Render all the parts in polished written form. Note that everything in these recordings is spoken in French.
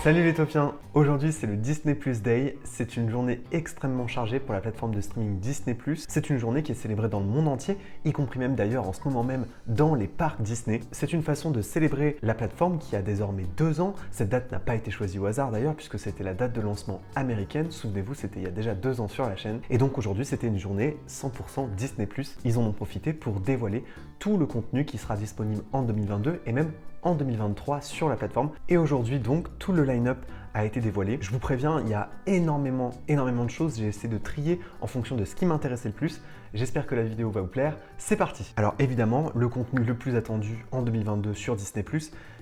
Salut les Topiens! Aujourd'hui c'est le Disney Plus Day, c'est une journée extrêmement chargée pour la plateforme de streaming Disney Plus. C'est une journée qui est célébrée dans le monde entier, y compris même d'ailleurs en ce moment même dans les parcs Disney. C'est une façon de célébrer la plateforme qui a désormais 2 ans. Cette date n'a pas été choisie au hasard d'ailleurs puisque c'était la date de lancement américaine, souvenez-vous c'était il y a déjà 2 ans sur la chaîne. Et donc aujourd'hui c'était une journée 100% Disney Plus. Ils en ont profité pour dévoiler tout le contenu qui sera disponible en 2022 et même en 2023 sur la plateforme. Et aujourd'hui donc tout le line-up a été dévoilé. Je vous préviens, il y a énormément de choses. J'ai essayé de trier en fonction de ce qui m'intéressait le plus. J'espère que la vidéo va vous plaire. C'est parti! Alors évidemment, le contenu le plus attendu en 2022 sur Disney+,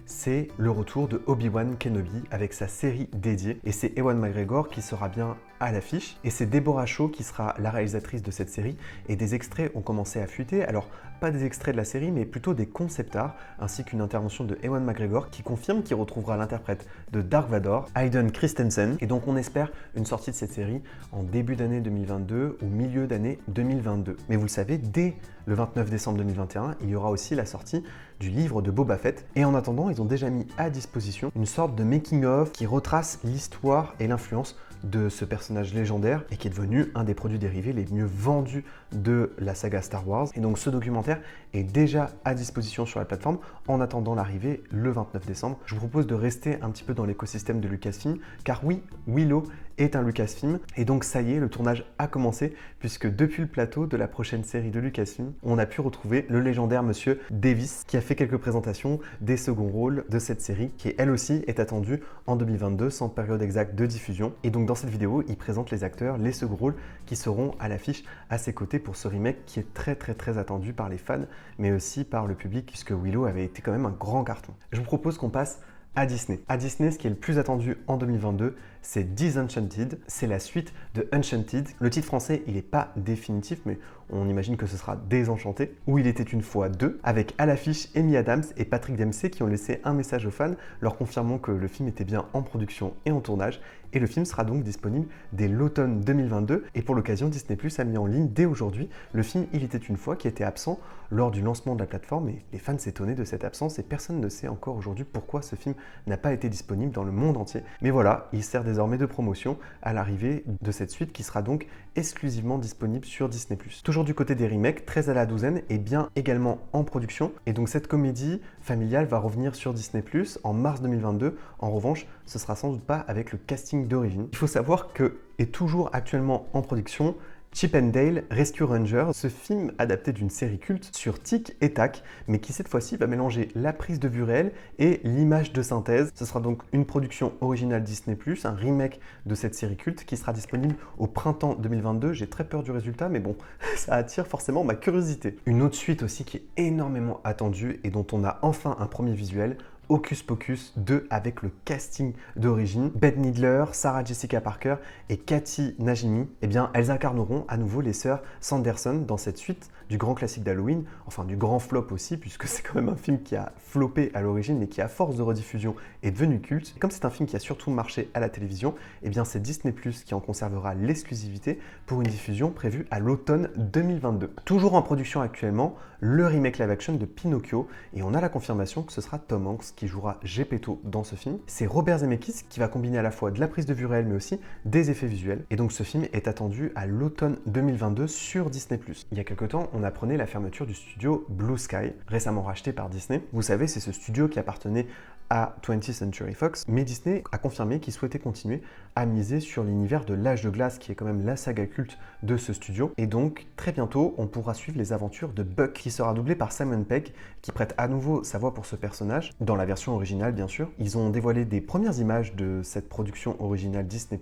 c'est le retour de Obi-Wan Kenobi avec sa série dédiée. Et c'est Ewan McGregor qui sera bien à l'affiche. Et c'est Deborah Shaw qui sera la réalisatrice de cette série. Et des extraits ont commencé à fuiter. Alors, pas des extraits de la série, mais plutôt des concept art, ainsi qu'une intervention de Ewan McGregor qui confirme qu'il retrouvera l'interprète de Dark Vador, Hayden Christensen. Et donc on espère une sortie de cette série en début d'année 2022 ou milieu d'année 2022. Mais vous le savez, dès le 29 décembre 2021, il y aura aussi la sortie du livre de Boba Fett. Et en attendant, ils ont déjà mis à disposition une sorte de making-of qui retrace l'histoire et l'influence de ce personnage légendaire et qui est devenu un des produits dérivés les mieux vendus de la saga Star Wars. Et donc ce documentaire est déjà à disposition sur la plateforme en attendant l'arrivée le 29 décembre. Je vous propose de rester un petit peu dans l'écosystème de Lucasfilm car oui, Willow est un Lucasfilm et donc ça y est, le tournage a commencé puisque depuis le plateau de la prochaine série de Lucasfilm, on a pu retrouver le légendaire monsieur Davis qui a fait quelques présentations des seconds rôles de cette série qui elle aussi est attendue en 2022 sans période exacte de diffusion. Et donc dans cette vidéo, il présente les acteurs, les seconds rôles qui seront à l'affiche à ses côtés pour ce remake qui est très attendu par les fans mais aussi par le public puisque Willow avait été quand même un grand carton. Je vous propose qu'on passe à Disney. À Disney, ce qui est le plus attendu en 2022, c'est Disenchanted. C'est la suite de Enchanted. Le titre français, il n'est pas définitif, mais on imagine que ce sera Désenchanté, où il était une fois deux, avec à l'affiche Amy Adams et Patrick Dempsey qui ont laissé un message aux fans leur confirmant que le film était bien en production et en tournage. Et le film sera donc disponible dès l'automne 2022. Et pour l'occasion, Disney+ a mis en ligne dès aujourd'hui le film Il était une fois qui était absent lors du lancement de la plateforme. Et les fans s'étonnaient de cette absence et personne ne sait encore aujourd'hui pourquoi ce film n'a pas été disponible dans le monde entier. Mais voilà, il sert désormais de promotion à l'arrivée de cette suite qui sera donc exclusivement disponible sur Disney+. Toujours du côté des remakes, 13 à la douzaine est bien également en production. Et donc cette comédie familiale va revenir sur Disney+ en mars 2022. En revanche, ce sera sans doute pas avec le casting d'origine. Il faut savoir que est toujours actuellement en production Chip 'n Dale Rescue Rangers, ce film adapté d'une série culte sur tic et tac, mais qui cette fois-ci va mélanger la prise de vue réelle et l'image de synthèse. Ce sera donc une production originale Disney+, un remake de cette série culte qui sera disponible au printemps 2022. J'ai très peur du résultat, mais bon, ça attire forcément ma curiosité. Une autre suite aussi qui est énormément attendue et dont on a enfin un premier visuel, Hocus Pocus 2 avec le casting d'origine. Bette Midler, Sarah Jessica Parker et Kathy Najimy, eh bien, elles incarneront à nouveau les sœurs Sanderson dans cette suite du grand classique d'Halloween, enfin du grand flop aussi, puisque c'est quand même un film qui a floppé à l'origine, mais qui à force de rediffusion est devenu culte. Et comme c'est un film qui a surtout marché à la télévision, eh bien c'est Disney+ qui en conservera l'exclusivité pour une diffusion prévue à l'automne 2022. Toujours en production actuellement, le remake live action de Pinocchio, et on a la confirmation que ce sera Tom Hanks qui jouera Geppetto dans ce film. C'est Robert Zemeckis qui va combiner à la fois de la prise de vue réelle mais aussi des effets visuels. Et donc ce film est attendu à l'automne 2022 sur Disney+. Il y a quelque temps, on apprenait la fermeture du studio Blue Sky, récemment racheté par Disney. Vous savez, c'est ce studio qui appartenait à 20th Century Fox, mais Disney a confirmé qu'il souhaitait continuer à miser sur l'univers de l'Âge de Glace, qui est quand même la saga culte de ce studio. Et donc, très bientôt, on pourra suivre les aventures de Buck, qui sera doublé par Simon Pegg, qui prête à nouveau sa voix pour ce personnage, dans la version originale bien sûr. Ils ont dévoilé des premières images de cette production originale Disney+,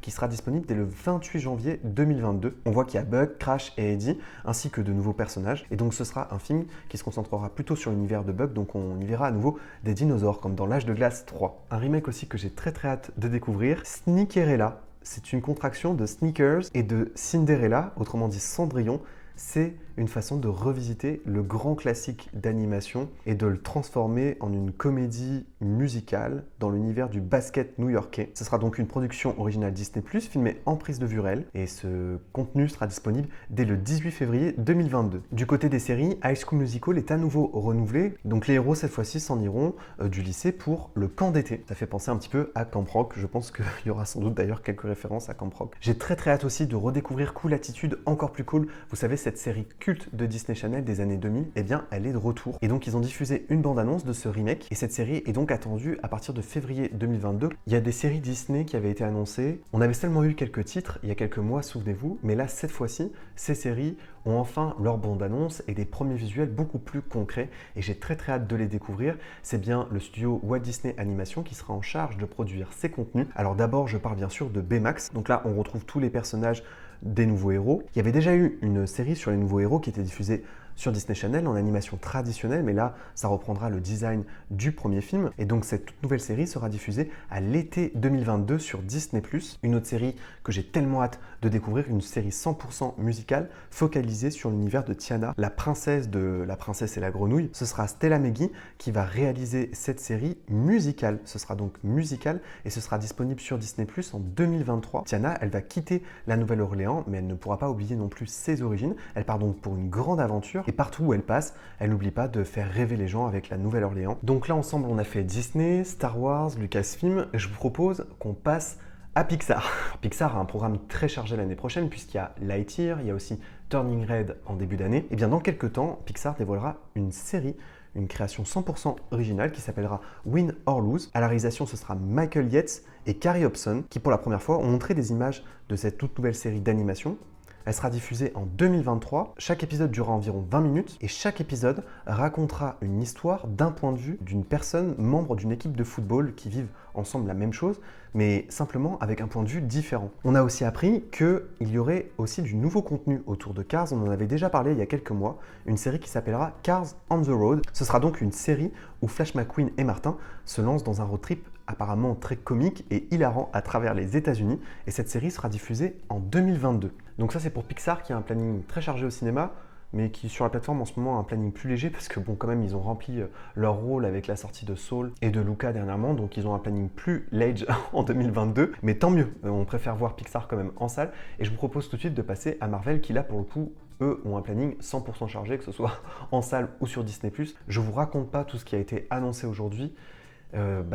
qui sera disponible dès le 28 janvier 2022. On voit qu'il y a Buck, Crash et Eddie, ainsi que de nouveaux personnages. Et donc ce sera un film qui se concentrera plutôt sur l'univers de Buck, donc on y verra à nouveau des dinosaures, comme dans l'Âge de Glace 3. Un remake aussi que j'ai très hâte de découvrir, Sneakerella. C'est une contraction de Sneakers et de Cinderella, autrement dit Cendrillon. C'est une façon de revisiter le grand classique d'animation et de le transformer en une comédie musicale dans l'univers du basket new-yorkais. Ce sera donc une production originale Disney+, filmée en prise de vue réelle, et ce contenu sera disponible dès le 18 février 2022. Du côté des séries, High School Musical est à nouveau renouvelé, donc les héros cette fois-ci s'en iront du lycée pour le camp d'été. Ça fait penser un petit peu à Camp Rock, je pense qu'il y aura sans doute d'ailleurs quelques références à Camp Rock. J'ai très hâte aussi de redécouvrir Cool Attitude, encore plus cool. Vous savez, cette série culte de Disney Channel des années 2000, eh bien elle est de retour. Et donc ils ont diffusé une bande-annonce de ce remake, et cette série est donc attendue à partir de février 2022. Il y a des séries Disney qui avaient été annoncées. On avait seulement eu quelques titres il y a quelques mois, souvenez-vous, mais là cette fois-ci, ces séries ont enfin leur bande-annonce et des premiers visuels beaucoup plus concrets, et j'ai très hâte de les découvrir. C'est bien le studio Walt Disney Animation qui sera en charge de produire ces contenus. Alors d'abord, je parle bien sûr de Baymax. Donc là, on retrouve tous les personnages des nouveaux héros. Il y avait déjà eu une série sur les nouveaux héros qui était diffusée sur Disney Channel en animation traditionnelle, mais là, ça reprendra le design du premier film. Et donc, cette toute nouvelle série sera diffusée à l'été 2022 sur Disney+. Une autre série que j'ai tellement hâte de découvrir, une série 100% musicale focalisée sur l'univers de Tiana, la princesse de La princesse et la grenouille. Ce sera Stella Meggy qui va réaliser cette série musicale. Ce sera donc musical et ce sera disponible sur Disney+ en 2023. Tiana, elle va quitter la Nouvelle-Orléans, mais elle ne pourra pas oublier non plus ses origines. Elle part donc pour une grande aventure. Et partout où elle passe, elle n'oublie pas de faire rêver les gens avec la Nouvelle-Orléans. Donc là, ensemble, on a fait Disney, Star Wars, Lucasfilm. Je vous propose qu'on passe à Pixar. Pixar a un programme très chargé l'année prochaine puisqu'il y a Lightyear, il y a aussi Turning Red en début d'année. Et bien dans quelques temps, Pixar dévoilera une série, une création 100% originale qui s'appellera Win or Lose. À la réalisation, ce sera Michael Yates et Carrie Hobson qui pour la première fois ont montré des images de cette toute nouvelle série d'animation. Elle sera diffusée en 2023. Chaque épisode durera environ 20 minutes et chaque épisode racontera une histoire d'un point de vue d'une personne membre d'une équipe de football qui vivent ensemble la même chose, mais simplement avec un point de vue différent. On a aussi appris qu'il y aurait aussi du nouveau contenu autour de Cars. On en avait déjà parlé il y a quelques mois, une série qui s'appellera Cars on the Road. Ce sera donc une série où Flash McQueen et Martin se lancent dans un road trip apparemment très comique et hilarant à travers les États-Unis, et cette série sera diffusée en 2022. Donc ça, c'est pour Pixar qui a un planning très chargé au cinéma, mais qui sur la plateforme en ce moment a un planning plus léger parce que bon, quand même, ils ont rempli leur rôle avec la sortie de Soul et de Luca dernièrement, donc ils ont un planning plus large en 2022, mais tant mieux, on préfère voir Pixar quand même en salle. Et je vous propose tout de suite de passer à Marvel qui là pour le coup, eux ont un planning 100% chargé, que ce soit en salle ou sur Disney+. Je vous raconte pas tout ce qui a été annoncé aujourd'hui.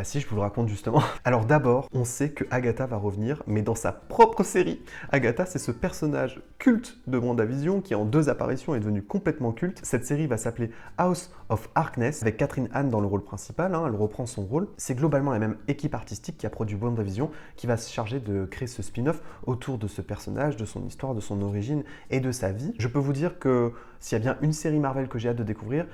Si, je vous le raconte justement. Alors d'abord, on sait que Agatha va revenir, mais dans sa propre série. Agatha, c'est ce personnage culte de WandaVision qui en 2 apparitions est devenu complètement culte. Cette série va s'appeler House of Harkness, avec Catherine Hahn dans le rôle principal, elle reprend son rôle. C'est globalement la même équipe artistique qui a produit WandaVision, qui va se charger de créer ce spin-off autour de ce personnage, de son histoire, de son origine et de sa vie. Je peux vous dire que s'il y a bien une série Marvel que j'ai hâte de découvrir,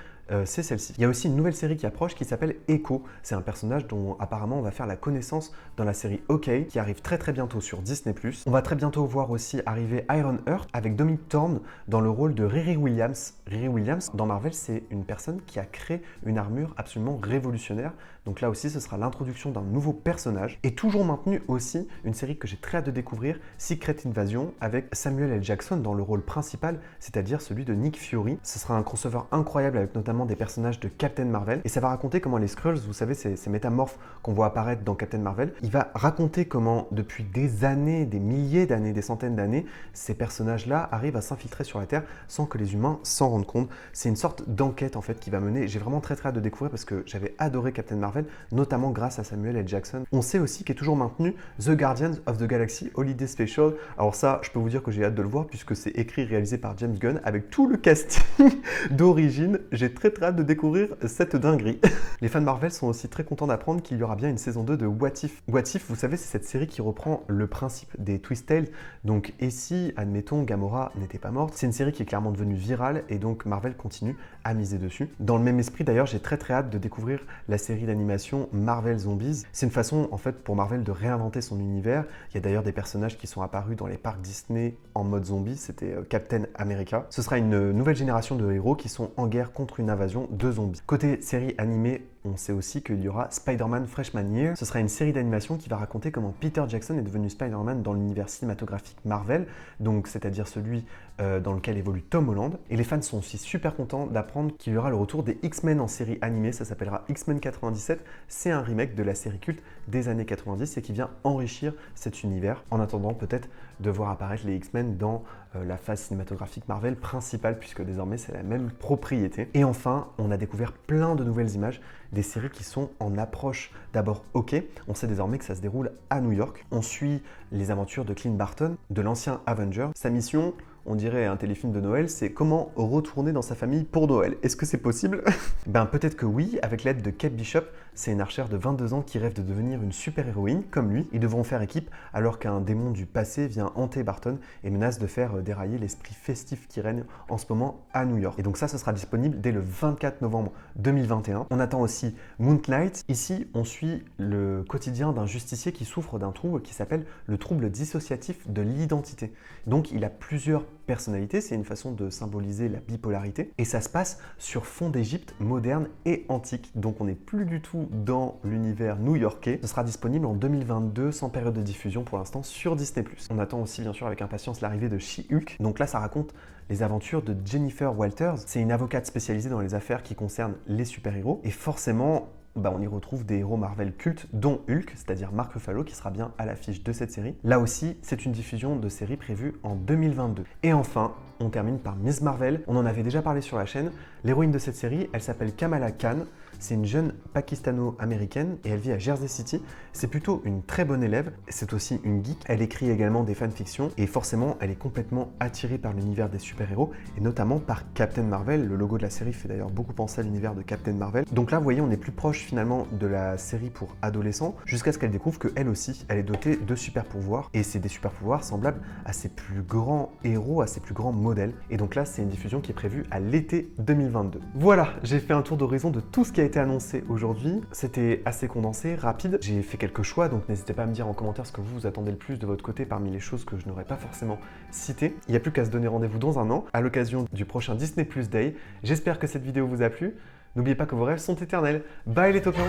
c'est celle-ci. Il y a aussi une nouvelle série qui approche qui s'appelle Echo. C'est un personnage dont apparemment on va faire la connaissance dans la série Hawkeye qui arrive très bientôt sur Disney+. On va très bientôt voir aussi arriver Iron Heart avec Dominic Thorne dans le rôle de Riri Williams. Riri Williams, dans Marvel, c'est une personne qui a créé une armure absolument révolutionnaire. Donc là aussi, ce sera l'introduction d'un nouveau personnage. Et toujours maintenu aussi une série que j'ai très hâte de découvrir, Secret Invasion, avec Samuel L. Jackson dans le rôle principal, c'est-à-dire celui de Nick Fury. Ce sera un crossover incroyable avec notamment des personnages de Captain Marvel. Et ça va raconter comment les Skrulls, vous savez, ces métamorphes qu'on voit apparaître dans Captain Marvel, il va raconter comment depuis des années, des milliers d'années, des centaines d'années, ces personnages-là arrivent à s'infiltrer sur la Terre sans que les humains s'en rendent compte. C'est une sorte d'enquête en fait qui va mener. J'ai vraiment très hâte de découvrir parce que j'avais adoré Captain Marvel, notamment grâce à Samuel L. Jackson. On sait aussi qu'est toujours maintenu The Guardians of the Galaxy Holiday Special. Alors ça, je peux vous dire que j'ai hâte de le voir puisque c'est écrit et réalisé par James Gunn avec tout le casting d'origine. J'ai très hâte de découvrir cette dinguerie. Les fans Marvel sont aussi très contents d'apprendre qu'il y aura bien une saison 2 de What If. What If, vous savez, c'est cette série qui reprend le principe des Twist Tales. Donc, et si, admettons, Gamora n'était pas morte, c'est une série qui est clairement devenue virale et donc Marvel continue à miser dessus. Dans le même esprit, d'ailleurs, j'ai très hâte de découvrir la série d'animation Marvel Zombies. C'est une façon, en fait, pour Marvel de réinventer son univers. Il y a d'ailleurs des personnages qui sont apparus dans les parcs Disney en mode zombie. C'était Captain America. Ce sera une nouvelle génération de héros qui sont en guerre contre une invasion de zombies. Côté série animée, on sait aussi qu'il y aura Spider-Man Freshman Year. Ce sera une série d'animation qui va raconter comment Peter Jackson est devenu Spider-Man dans l'univers cinématographique Marvel, donc c'est-à-dire celui dans lequel évolue Tom Holland. Et les fans sont aussi super contents d'apprendre qu'il y aura le retour des X-Men en série animée, ça s'appellera X-Men 97. C'est un remake de la série culte des années 90 et qui vient enrichir cet univers en attendant peut-être de voir apparaître les X-Men dans la phase cinématographique Marvel principale, puisque désormais c'est la même propriété. Et enfin, on a découvert plein de nouvelles images des séries qui sont en approche d'abord OK. On sait désormais que ça se déroule à New York. On suit les aventures de Clint Barton, de l'ancien Avenger. Sa mission, on dirait un téléfilm de Noël, c'est comment retourner dans sa famille pour Noël. Est-ce que c'est possible? Ben peut-être que oui, avec l'aide de Kate Bishop. C'est une archère de 22 ans qui rêve de devenir une super-héroïne comme lui. Ils devront faire équipe alors qu'un démon du passé vient hanter Barton et menace de faire dérailler l'esprit festif qui règne en ce moment à New York. Et donc ça, ce sera disponible dès le 24 novembre 2021. On attend aussi Moon Knight. Ici, on suit le quotidien d'un justicier qui souffre d'un trouble qui s'appelle le trouble dissociatif de l'identité. Donc il a plusieurs personnalités, c'est une façon de symboliser la bipolarité. Et ça se passe sur fond d'Égypte moderne et antique. Donc on n'est plus du tout dans l'univers new-yorkais. Ce sera disponible en 2022 sans période de diffusion pour l'instant sur Disney+. On attend aussi bien sûr avec impatience l'arrivée de She-Hulk. Donc là ça raconte les aventures de Jennifer Walters. C'est une avocate spécialisée dans les affaires qui concernent les super-héros. Et forcément, on y retrouve des héros Marvel cultes, dont Hulk, c'est-à-dire Mark Ruffalo, qui sera bien à l'affiche de cette série. Là aussi, c'est une diffusion de série prévue en 2022. Et enfin, on termine par Ms. Marvel. On en avait déjà parlé sur la chaîne. L'héroïne de cette série, elle s'appelle Kamala Khan. C'est une jeune pakistano-américaine et elle vit à Jersey City. C'est plutôt une très bonne élève. C'est aussi une geek. Elle écrit également des fanfictions et forcément, elle est complètement attirée par l'univers des super-héros et notamment par Captain Marvel. Le logo de la série fait d'ailleurs beaucoup penser à l'univers de Captain Marvel. Donc là, vous voyez, on est plus proche finalement de la série pour adolescents jusqu'à ce qu'elle découvre qu'elle aussi, elle est dotée de super-pouvoirs et c'est des super-pouvoirs semblables à ses plus grands héros, à ses plus grands modèles. Et donc là, c'est une diffusion qui est prévue à l'été 2022. Voilà, j'ai fait un tour d'horizon de tout ce qui a été annoncé aujourd'hui. C'était assez condensé, rapide. J'ai fait quelques choix, donc n'hésitez pas à me dire en commentaire ce que vous attendez le plus de votre côté parmi les choses que je n'aurais pas forcément citées. Il n'y a plus qu'à se donner rendez-vous dans un an, à l'occasion du prochain Disney Plus Day. J'espère que cette vidéo vous a plu. N'oubliez pas que vos rêves sont éternels. Bye les tokens!